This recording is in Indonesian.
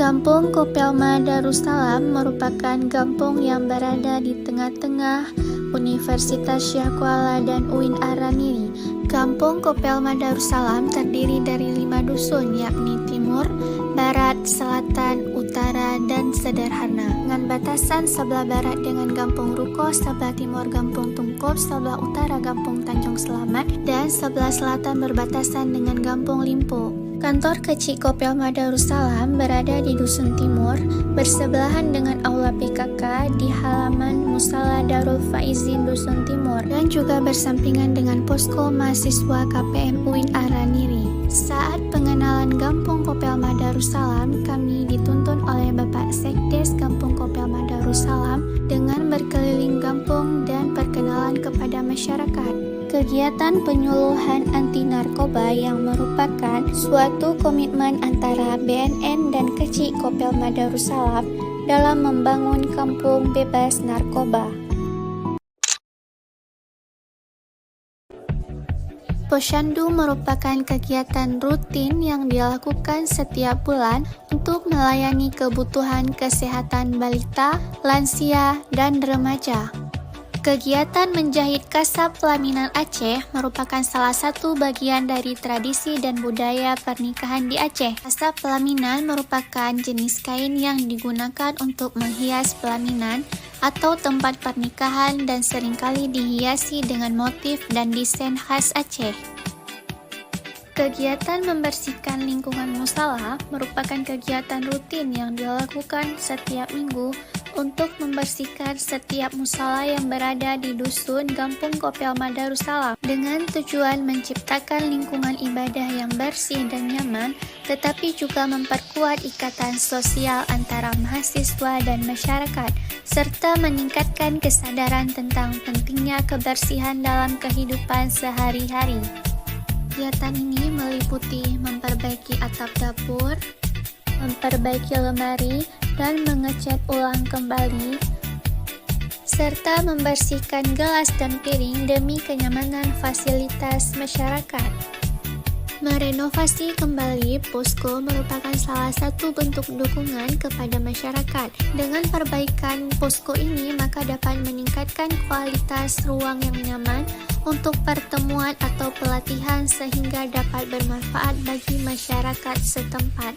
Kampung Kopelma Darussalam merupakan kampung yang berada di tengah-tengah Universitas Syekh Kuala dan UIN Araniri. Kampung Kopelma Darussalam terdiri dari 5 dusun, yakni Timur, Barat, Selatan, Utara, dan Sederhana. Dengan batasan sebelah barat dengan Kampung Ruko, sebelah timur Kampung Tungkup, sebelah utara Kampung Tanjung Selamat, dan sebelah selatan berbatasan dengan Kampung Limpo. Kantor kecil Kopelma Darussalam berada di Dusun Timur, bersebelahan dengan Aula PKK di halaman Musala Darul Faizin Dusun Timur, dan juga bersampingan dengan posko mahasiswa KPM UIN Araniri. Saat pengenalan Kampung Kopelma Darussalam, kami dituntun oleh Bapak Sekdes Kampung Kopelma Darussalam dengan berkeliling kampung dan perkenalan kepada masyarakat. Kegiatan penyuluhan anti narkoba yang merupakan suatu komitmen antara BNN dan Kecik Kopelma Darussalam dalam membangun kampung bebas narkoba. Posyandu merupakan kegiatan rutin yang dilakukan setiap bulan untuk melayani kebutuhan kesehatan balita, lansia, dan remaja. Kegiatan menjahit kasab pelaminan Aceh merupakan salah satu bagian dari tradisi dan budaya pernikahan di Aceh. Kasab pelaminan merupakan jenis kain yang digunakan untuk menghias pelaminan atau tempat pernikahan dan seringkali dihiasi dengan motif dan desain khas Aceh. Kegiatan membersihkan lingkungan musala merupakan kegiatan rutin yang dilakukan setiap minggu untuk membersihkan setiap musala yang berada di dusun Kampung Kopelma Darussalam dengan tujuan menciptakan lingkungan ibadah yang bersih dan nyaman, tetapi juga memperkuat ikatan sosial antara mahasiswa dan masyarakat, serta meningkatkan kesadaran tentang pentingnya kebersihan dalam kehidupan sehari-hari. Kegiatan ini meliputi memperbaiki atap dapur, memperbaiki lemari, dan mengecat ulang kembali, serta membersihkan gelas dan piring demi kenyamanan fasilitas masyarakat. Merenovasi kembali posko merupakan salah satu bentuk dukungan kepada masyarakat. Dengan perbaikan posko ini, maka dapat meningkatkan kualitas ruang yang nyaman untuk pertemuan atau pelatihan sehingga dapat bermanfaat bagi masyarakat setempat.